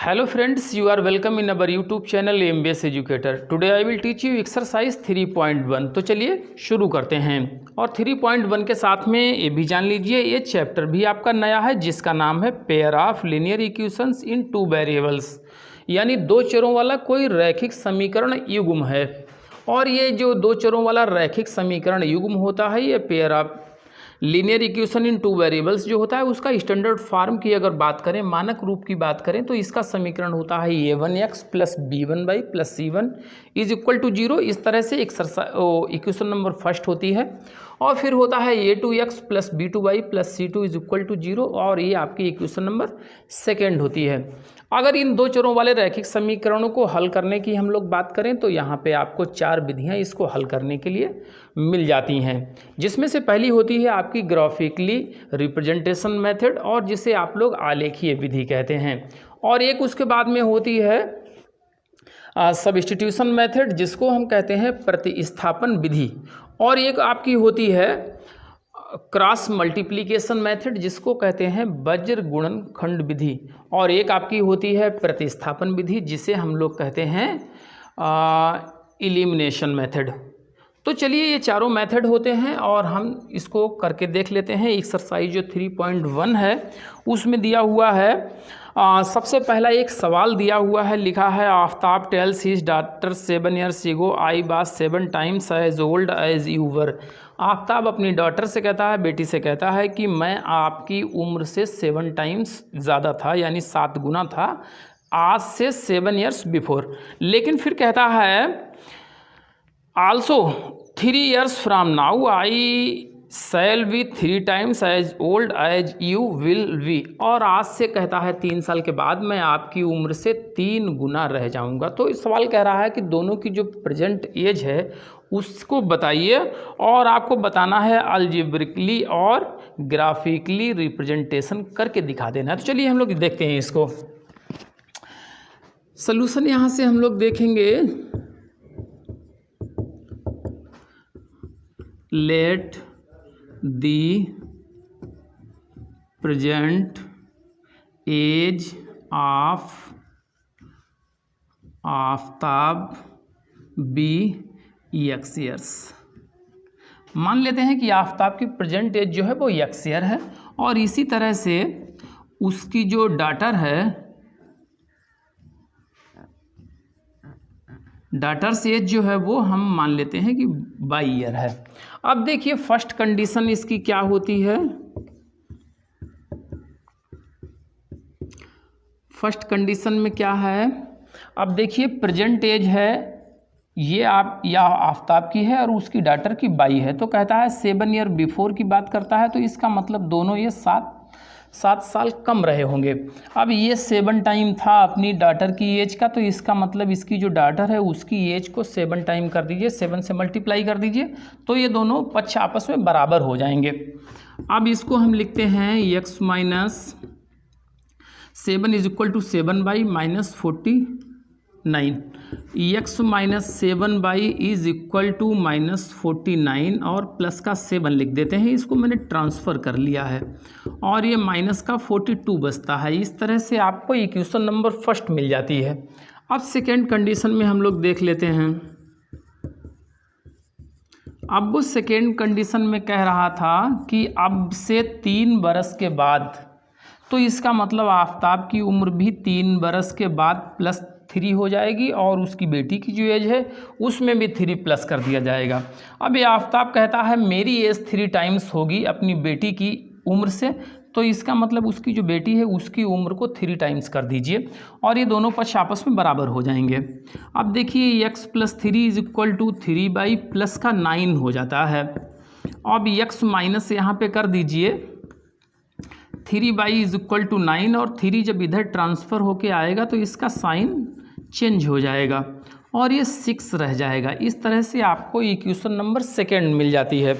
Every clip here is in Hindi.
Hello friends, you are welcome in our YouTube channel MBS Educator. Today I will teach you exercise 3.1. तो चलिए शुरू करते हैं। और 3.1 के साथ में ये भी जान लीजिए, ये चैप्टर भी आपका नया है जिसका नाम है pair of linear equations in two variables, यानी दो चरों वाला कोई रैखिक समीकरण युग्म है। और ये जो दो चरों वाला रैखिक समीकरण युग्म होता है, ये pair of linear equation in two variables जो होता है उसका स्टैंडर्ड फॉर्म की अगर बात करें, मानक रूप की बात करें, तो इसका समीकरण होता है a1x plus b1y plus c1 is equal to 0। इस तरह से इक्वेशन नंबर फर्स्ट होती है। और फिर होता है a2x plus b2y plus c2 is equal to 0, और ये आपकी इक्वेशन नंबर सेकेंड होती है। अगर इन दो चरों वाले रैखिक समीकरणों को हल करने की हम लोग बात करें तो यहाँ पे आपको चार विधियाँ इसको हल करने के लिए मिल जाती हैं, जिसमें से पहली होती है आपकी ग्राफिकली रिप्रेजेंटेशन मेथड, और जिसे आप लोग आलेखीय विधि कहते हैं। और एक उसके बाद में होती है सब्स्टिट्यूशन मेथड, जिसको हम कहते हैं प्रतिस्थापन विधि। और एक आपकी होती है क्रॉस मल्टीप्लिकेशन मेथड, जिसको कहते हैं वज्र गुणनखंड विधि। और एक आपकी होती है प्रतिस्थापन विधि, जिसे हम लोग कहते हैं इलिमिनेशन मेथड। तो चलिए ये चारों मेथड होते हैं और हम इसको करके देख लेते हैं। एक्सरसाइज जो 3.1 है उसमें दिया हुआ है, सबसे पहला एक सवाल दिया हुआ है, लिखा है Aftab tells his daughter 7 years ago I was 7 times as old as you were. Aftab अपनी डॉटर से कहता है, बेटी से कहता है कि मैं आपकी उम्र से 7 times ज़्यादा था, यानी 7 गुना था आज से 7 years बिफोर। लेकिन फिर कहता है also 3 years from now I shall be 3 times as old as you will be. और आज से कहता है 3 साल के बाद मैं आपकी उम्र से 3 गुना रह जाऊंगा। तो इस सवाल कह रहा है कि दोनों की जो प्रेजेंट एज है उसको बताइए, और आपको बताना है अलजेब्रिकली और ग्राफिकली रिप्रेजेंटेशन करके दिखा देना है। तो चलिए हम लोग देखते हैं इसको। सॉल्यूशन यहाँ से हम लोग देखेंगे, let the present age of Aftab be x years। मान लेते हैं कि आफ्ताब की प्रेजेंट एज जो है वो x year है, और इसी तरह से उसकी जो डॉटर है, डॉटर्स एज जो है वो हम मान लेते हैं कि y year है। अब देखिए फर्स्ट कंडीशन इसकी क्या होती है। फर्स्ट कंडीशन में क्या है, अब देखिए प्रेजेंट एज है ये या आफ्ताब की है और उसकी डॉटर की बाई है। तो कहता है 7 year बिफोर की बात करता है, तो इसका मतलब दोनों ये 7 साल कम रहे होंगे। अब ये 7 टाइम था अपनी डॉटर की एज का, तो इसका मतलब इसकी जो डॉटर है उसकी एज को 7 टाइम कर दीजिए, 7 से मल्टीप्लाई कर दीजिए, तो ये दोनों पक्ष आपस में बराबर हो जाएंगे। अब इसको हम लिखते हैं x minus 7 is equal to 7/-49। x minus 7 is equal to -49, और प्लस का 7 लिख देते हैं, इसको मैंने ट्रांसफ़र कर लिया है, और ये माइनस का 42 बचता है। इस तरह से आपको इक्वेशन नंबर फर्स्ट मिल जाती है। अब सेकेंड कंडीशन में हम लोग देख लेते हैं। अब वो सेकेंड कंडीशन में कह रहा था कि अब से 3 बरस के बाद, तो इसका मतलब आफ्ताब की उम्र भी 3 बरस के बाद +3 हो जाएगी, और उसकी बेटी की जो एज है उसमें भी 3 प्लस कर दिया जाएगा। अब ये आफ्ताब कहता है मेरी एज 3 टाइम्स होगी अपनी बेटी की उम्र से, तो इसका मतलब उसकी जो बेटी है उसकी उम्र को 3 टाइम्स कर दीजिए, और ये दोनों पक्ष आपस में बराबर हो जाएंगे। अब देखिए x + 3 is equal to 3 plus का 9 हो जाता है। अब x माइनस यहाँ पे कर दीजिए 3 इज इक्वल टू 9, और 3 जब इधर ट्रांसफ़र होके आएगा तो इसका साइन चेंज हो जाएगा और ये 6 रह जाएगा। इस तरह से आपको इक्वेशन नंबर सेकेंड मिल जाती है।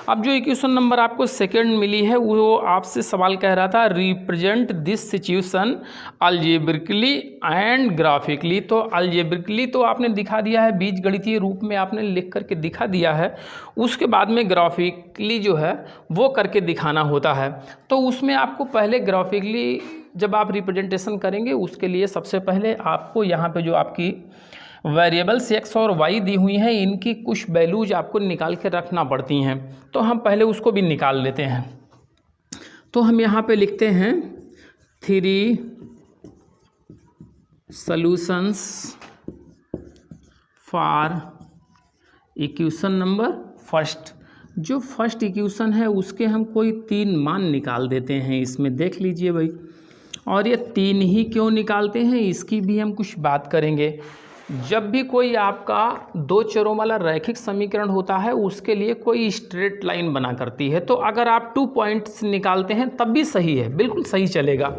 अब जो इक्वेशन नंबर आपको सेकेंड मिली है वो आपसे सवाल कह रहा था represent this situation algebraically and graphically. तो अलजेब्रिकली तो आपने दिखा दिया है, बीजगणितीय रूप में आपने लिख करके दिखा दिया है, उसके बाद में ग्राफिकली जो है वो करके दिखाना होता है। तो उसमें आपको पहले ग्राफिकली जब आप रिप्रेजेंटेशन करेंगे उसके लिए सबसे पहले आपको यहाँ पे जो आपकी वेरिएबल्स x और y दी हुई हैं इनकी कुछ वैल्यूज आपको निकाल के रखना पड़ती हैं, तो हम पहले उसको भी निकाल लेते हैं। तो हम यहाँ पे लिखते हैं 3 solutions for equation number first. जो फर्स्ट इक्वेशन है उसके हम कोई 3 मान निकाल देते हैं, इसमें देख लीजिए भाई। और ये 3 ही क्यों निकालते हैं इसकी भी हम कुछ बात करेंगे। जब भी कोई आपका 2 चरों वाला रैखिक समीकरण होता है उसके लिए कोई स्ट्रेट लाइन बना करती है, तो अगर आप 2 पॉइंट्स निकालते हैं तब भी सही है, बिल्कुल सही चलेगा।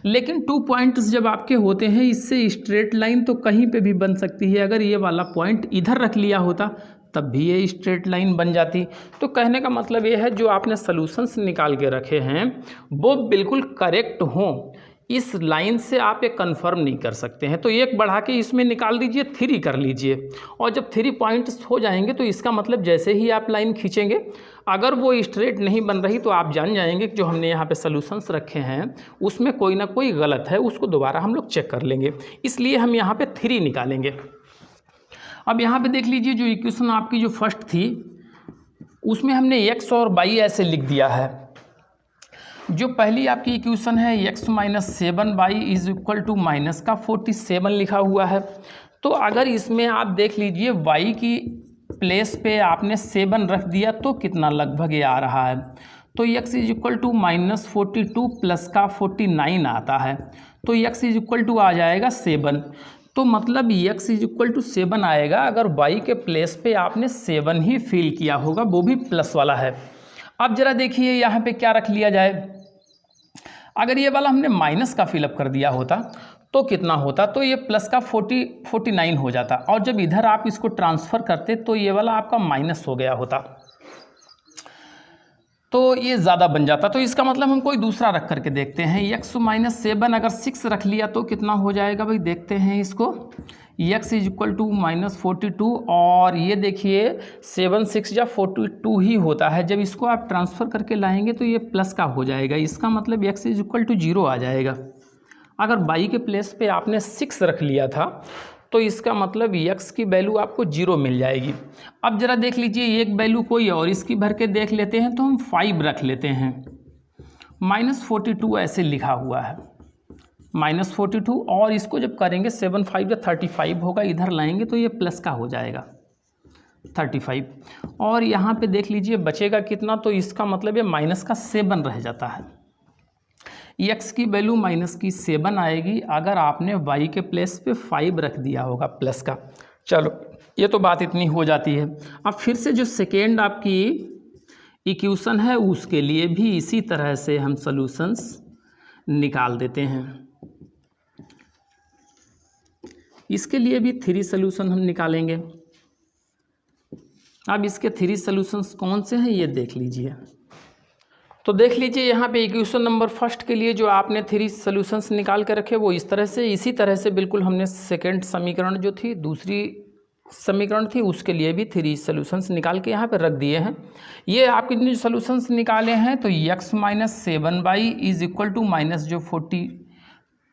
लेकिन 2 पॉइंट्स जब आपके होते हैं इससे स्ट्रेट लाइन तो कहीं पे भी बन सकती है। अगर ये वाला पॉइंट इधर रख लिया होता तब भी ये स्ट्रेट लाइन बन जाती। तो कहने का मतलब ये है जो आपने सॉल्यूशंस निकाल के रखे हैं वो बिल्कुल करेक्ट हों, इस लाइन से आप ये कंफर्म नहीं कर सकते हैं। तो 1 बढ़ा के इसमें निकाल दीजिए, 3 कर लीजिए। और जब 3 पॉइंट्स हो जाएंगे तो इसका मतलब जैसे ही आप लाइन खींचेंगे अगर वो स्ट्रेट नहीं बन रही तो आप जान जाएंगे कि जो हमने यहाँ पे सॉल्यूशंस रखे हैं उसमें कोई ना कोई गलत है, उसको दोबारा हम लोग चेक कर लेंगे। इसलिए हम यहाँ पे 3 निकालेंगे। अब यहाँ पे देख लीजिए जो इक्वेशन आपकी जो फर्स्ट थी उसमें हमने x और y ऐसे लिख दिया है। जो पहली आपकी इक्वेशन है x minus 7y is equal to minus का 47 लिखा हुआ है। तो अगर इसमें आप देख लीजिए y की प्लेस पे आपने 7 रख दिया तो कितना लगभग ये आ रहा है, तो x is equal to minus 42 plus का 49 आता है। तो x इज इक्वल टू आ जाएगा 7। तो मतलब x इज इक्वल टू 7 आएगा अगर y के प्लेस पे आपने 7 ही फिल किया होगा, वो भी प्लस वाला है। अब जरा देखिए यहाँ पे क्या रख लिया जाए। अगर ये वाला हमने माइनस का फिलअप कर दिया होता तो कितना होता, तो ये प्लस का 49 हो जाता। और जब इधर आप इसको ट्रांसफ़र करते तो ये वाला आपका माइनस हो गया होता, तो ये ज़्यादा बन जाता। तो इसका मतलब हम कोई दूसरा रख करके देखते हैं। x माइनस 7 अगर 6 रख लिया तो कितना हो जाएगा भाई, देखते हैं इसको। x is equal to minus 42 और ये देखिए 7 6 या 42 ही होता है। जब इसको आप ट्रांसफ़र करके लाएंगे तो ये प्लस का हो जाएगा। इसका मतलब x इज इक्वल टू 0 आ जाएगा। अगर y के प्लेस पे आपने 6 रख लिया था तो इसका मतलब x की वैल्यू आपको 0 मिल जाएगी। अब ज़रा देख लीजिए एक वैल्यू कोई और इसकी भर के देख लेते हैं, तो हम 5 रख लेते हैं। माइनस 42 ऐसे लिखा हुआ है, माइनस 42 और इसको जब करेंगे 7 5 या 35 होगा, इधर लाएंगे तो ये प्लस का हो जाएगा 35। और यहाँ पे देख लीजिए बचेगा कितना, तो इसका मतलब ये माइनस का 7 रह जाता है। x की वैल्यू माइनस की 7 आएगी अगर आपने y के प्लेस पे 5 रख दिया होगा प्लस का। चलो ये तो बात इतनी हो जाती है। अब फिर से जो सेकेंड आपकी इक्वेशन है उसके लिए भी इसी तरह से हम सॉल्यूशंस निकाल देते हैं। इसके लिए भी 3 सॉल्यूशन हम निकालेंगे। अब इसके 3 सॉल्यूशंस कौन से हैं ये देख लीजिए। तो देख लीजिए यहाँ पे इक्वेशन नंबर फर्स्ट के लिए जो आपने 3 सॉल्यूशंस निकाल के रखे वो इस तरह से, इसी तरह से बिल्कुल हमने सेकंड समीकरण जो थी, दूसरी समीकरण थी, उसके लिए भी 3 सॉल्यूशंस निकाल के यहाँ पे रख दिए हैं। ये आपके जो सॉल्यूशंस निकाले हैं तो x minus 7y is equal to minus जो 42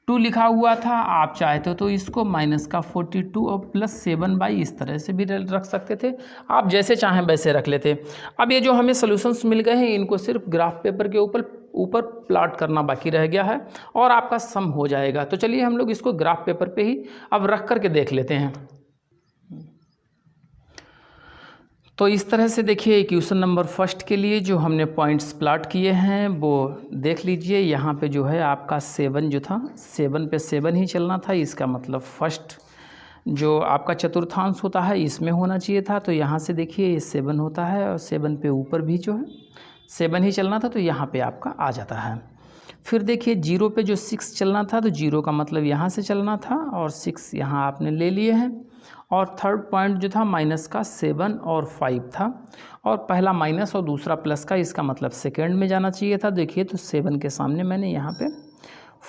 लिखा हुआ था, आप चाहते तो इसको माइनस का 42 और प्लस 7y इस तरह से भी रख सकते थे, आप जैसे चाहें वैसे रख लेते। अब ये जो हमें सॉल्यूशंस मिल गए हैं इनको सिर्फ ग्राफ पेपर के ऊपर प्लॉट करना बाकी रह गया है और आपका सम हो जाएगा। तो चलिए हम लोग इसको ग्राफ पेपर पे ही अब रख करके देख लेते हैं। तो इस तरह से देखिए इक्वेशन नंबर फर्स्ट के लिए जो हमने पॉइंट्स प्लॉट किए हैं वो देख लीजिए। यहाँ पे जो है आपका 7 जो था 7 पे 7 ही चलना था, इसका मतलब फर्स्ट जो आपका चतुर्थांश होता है इसमें होना चाहिए था। तो यहाँ से देखिए ये 7 होता है और 7 पे ऊपर भी जो है 7 ही चलना था, तो यहाँ पे आपका आ जाता है। फिर देखिए 0 पे जो 6 चलना था तो 0 का मतलब यहाँ से चलना था और 6 यहाँ आपने ले लिए हैं। और थर्ड पॉइंट जो था माइनस का 7 और 5 था, और पहला माइनस और दूसरा प्लस का, इसका मतलब सेकेंड में जाना चाहिए था। देखिए तो 7 के सामने मैंने यहाँ पे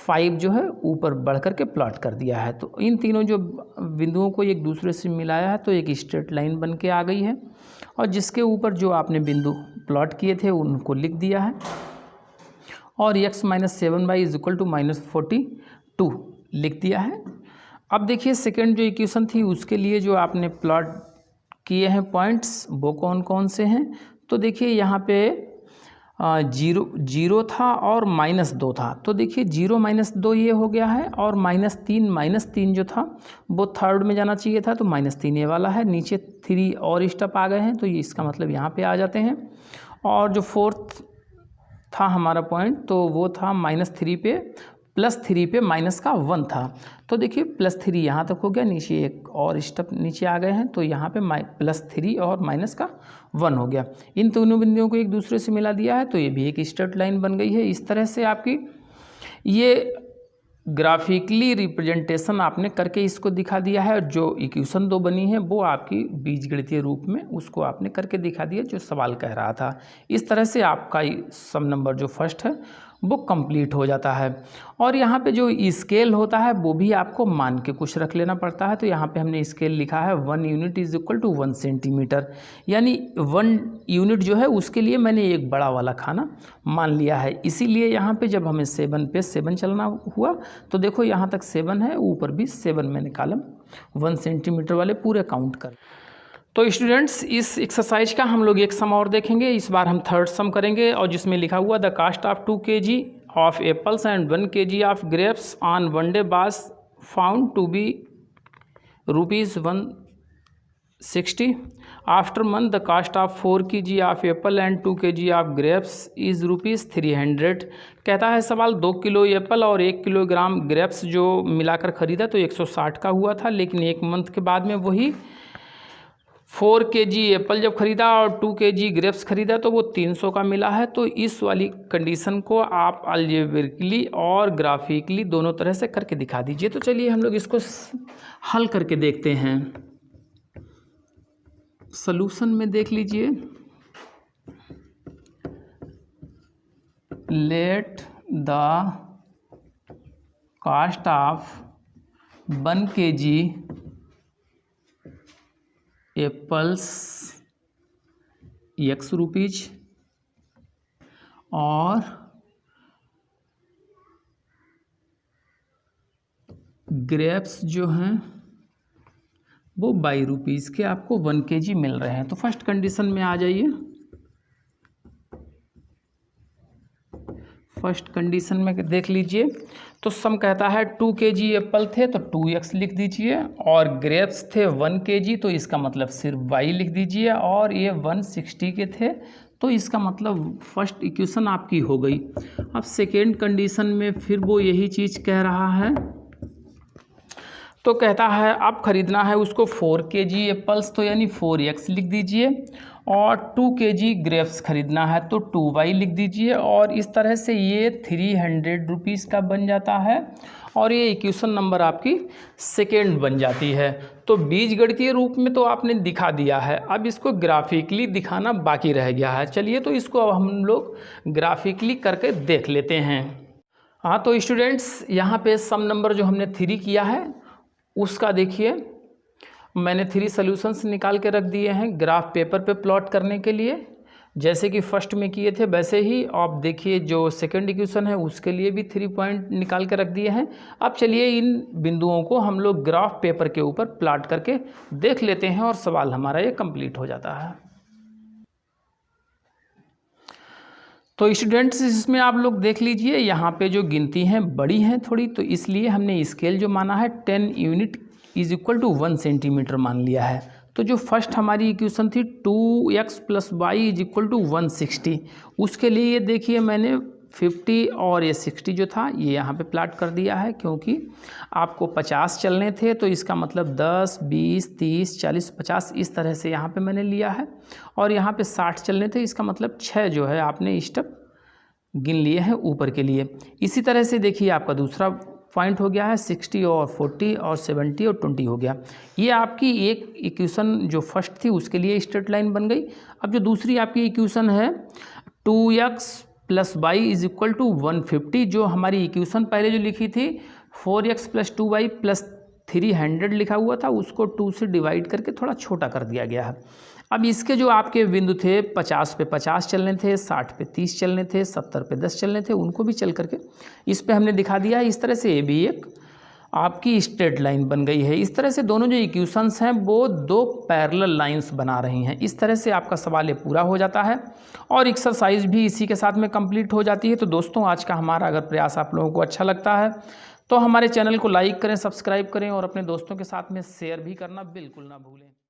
5 जो है ऊपर बढ़ कर के प्लॉट कर दिया है। तो इन तीनों जो बिंदुओं को एक दूसरे से मिलाया है तो एक स्ट्रेट लाइन बन के आ गई है, और जिसके ऊपर जो आपने बिंदु प्लॉट किए थे उनको लिख दिया है। और x minus 7y is equal to -42 लिख दिया है। अब देखिए सेकेंड जो इक्वेशन थी उसके लिए जो आपने प्लॉट किए हैं पॉइंट्स वो कौन कौन से हैं। तो देखिए यहाँ पे 0 था और -2 था। तो देखिए 0 -2 ये हो गया है और -3 जो था वो थर्ड में जाना चाहिए था, तो -3 ये वाला है। नीचे 3 और स्टेप आ गए हैं, तो ये इसका मतलब यहाँ पे आ जाते हैं। और जो फोर्थ था हमारा पॉइंट तो वो था -3 पे +3 पे -1 था। तो देखिए +3 यहाँ तक हो गया, नीचे एक और स्टेप नीचे आ गए हैं, तो यहाँ पे +3 और -1 हो गया। इन दोनों बिंदुओं को एक दूसरे से मिला दिया है, तो ये भी एक स्ट्रेट लाइन बन गई है। इस तरह से आपकी ये ग्राफिकली रिप्रेजेंटेशन आपने करके इसको दिखा दिया है। और जो इक्वेशन 2 बनी है वो आपकी बीजगणितीय रूप में उसको आपने करके दिखा दिया जो सवाल कह रहा था। इस तरह से आपका सम नंबर जो फर्स्ट है वो कंप्लीट हो जाता है। और यहाँ पे जो स्केल होता है वो भी आपको मान के कुछ रख लेना पड़ता है। तो यहाँ पे हमने स्केल लिखा है 1 unit is equal to 1 centimetre, यानी 1 यूनिट जो है उसके लिए मैंने एक बड़ा वाला खाना मान लिया है। इसीलिए यहाँ पे जब हमें 7 पे 7 चलना हुआ तो देखो यहाँ तक 7 है, ऊपर भी 7 मैंने कॉलम 1 सेंटीमीटर वाले पूरे काउंट कर। तो स्टूडेंट्स इस एक्सरसाइज का हम लोग एक सम और देखेंगे। इस बार हम थर्ड सम करेंगे और जिसमें लिखा हुआ the cost of 2 kg of apples and 1 kg of grapes on one day was found to be ₹160। After month the cost of 4 kg of apple and 2 kg of grapes is ₹300। कहता है सवाल 2 किलो एप्पल और 1 किलोग्राम ग्रेप्स जो मिलाकर ख़रीदा तो 160 का हुआ था, लेकिन एक मंथ के बाद में वही 4 kg एप्पल जब ख़रीदा और 2 kg ग्रेप्स ख़रीदा तो वो 300 का मिला है। तो इस वाली कंडीशन को आप अलजेब्रिकली और ग्राफिकली दोनों तरह से करके दिखा दीजिए। तो चलिए हम लोग इसको हल करके देखते हैं। सॉल्यूशन में देख लीजिए, let the cost of 1 kg apples X rupees और ग्रेप्स जो हैं वो ₹22 के आपको 1 kg मिल रहे हैं। तो फर्स्ट कंडीशन में आ जाइए। फर्स्ट कंडीशन में देख लीजिए, तो सम कहता है 2 kg एप्पल थे तो 2x लिख दीजिए और ग्रेप्स थे 1 kg तो इसका मतलब सिर्फ y लिख दीजिए, और ये 160 के थे तो इसका मतलब फर्स्ट इक्वेशन आपकी हो गई। अब सेकेंड कंडीशन में फिर वो यही चीज़ कह रहा है, तो कहता है अब ख़रीदना है उसको 4 kg एप्पल्स तो यानी 4x लिख दीजिए, और 2 kg ग्रेप्स ख़रीदना है तो 2y लिख दीजिए, और इस तरह से ये 300 रुपीज़ का बन जाता है और ये इक्वेशन नंबर आपकी सेकेंड बन जाती है। तो बीजगणितीय रूप में तो आपने दिखा दिया है, अब इसको ग्राफिकली दिखाना बाकी रह गया है। चलिए तो इसको अब हम लोग ग्राफिकली करके देख लेते हैं। हाँ तो स्टूडेंट्स यहाँ पे सम नंबर जो हमने 3 किया है उसका देखिए मैंने 3 सॉल्यूशंस निकाल के रख दिए हैं ग्राफ पेपर पे प्लॉट करने के लिए, जैसे कि फर्स्ट में किए थे वैसे ही। आप देखिए जो सेकंड इक्वेशन है उसके लिए भी 3 पॉइंट निकाल के रख दिए हैं। अब चलिए इन बिंदुओं को हम लोग ग्राफ पेपर के ऊपर प्लॉट करके देख लेते हैं और सवाल हमारा ये कंप्लीट हो जाता है। तो स्टूडेंट्स इसमें आप लोग देख लीजिए, यहाँ पे जो गिनती हैं बड़ी हैं थोड़ी, तो इसलिए हमने स्केल जो माना है 10 unit is equal to 1 centimetre मान लिया है। तो जो फर्स्ट हमारी इक्वेशन थी 2x + y is equal to 160, उसके लिए ये देखिए मैंने 50 और ये 60 जो था ये यहाँ पे प्लाट कर दिया है, क्योंकि आपको 50 चलने थे तो इसका मतलब 10, 20, 30, 40, 50 इस तरह से यहाँ पे मैंने लिया है, और यहाँ पे 60 चलने थे, इसका मतलब 6 जो है आपने स्टेप गिन लिए हैं ऊपर के लिए। इसी तरह से देखिए आपका दूसरा पॉइंट हो गया है 60 और 40 और 70 और 20 हो गया। ये आपकी एक इक्वेशन जो फर्स्ट थी उसके लिए स्ट्रेट लाइन बन गई। अब जो दूसरी आपकी इक्वेशन है 2x + y is equal to 150, जो हमारी इक्वेशन पहले जो लिखी थी 4x + 2y + 300 लिखा हुआ था उसको 2 से डिवाइड करके थोड़ा छोटा कर दिया गया है। अब इसके जो आपके बिंदु थे 50 पे 50 चलने थे, 60 पे 30 चलने थे, 70 पे 10 चलने थे, उनको भी चल करके इस पे हमने दिखा दिया है। इस तरह से ये भी एक आपकी स्ट्रेट लाइन बन गई है। इस तरह से दोनों जो इक्वेशंस हैं वो दो पैरेलल लाइंस बना रही हैं। इस तरह से आपका सवाल ये पूरा हो जाता है और एक्सरसाइज भी इसी के साथ में कंप्लीट हो जाती है। तो दोस्तों आज का हमारा अगर प्रयास आप लोगों को अच्छा लगता है तो हमारे चैनल को लाइक करें, सब्सक्राइब करें और अपने दोस्तों के साथ में शेयर भी करना बिल्कुल ना भूलें।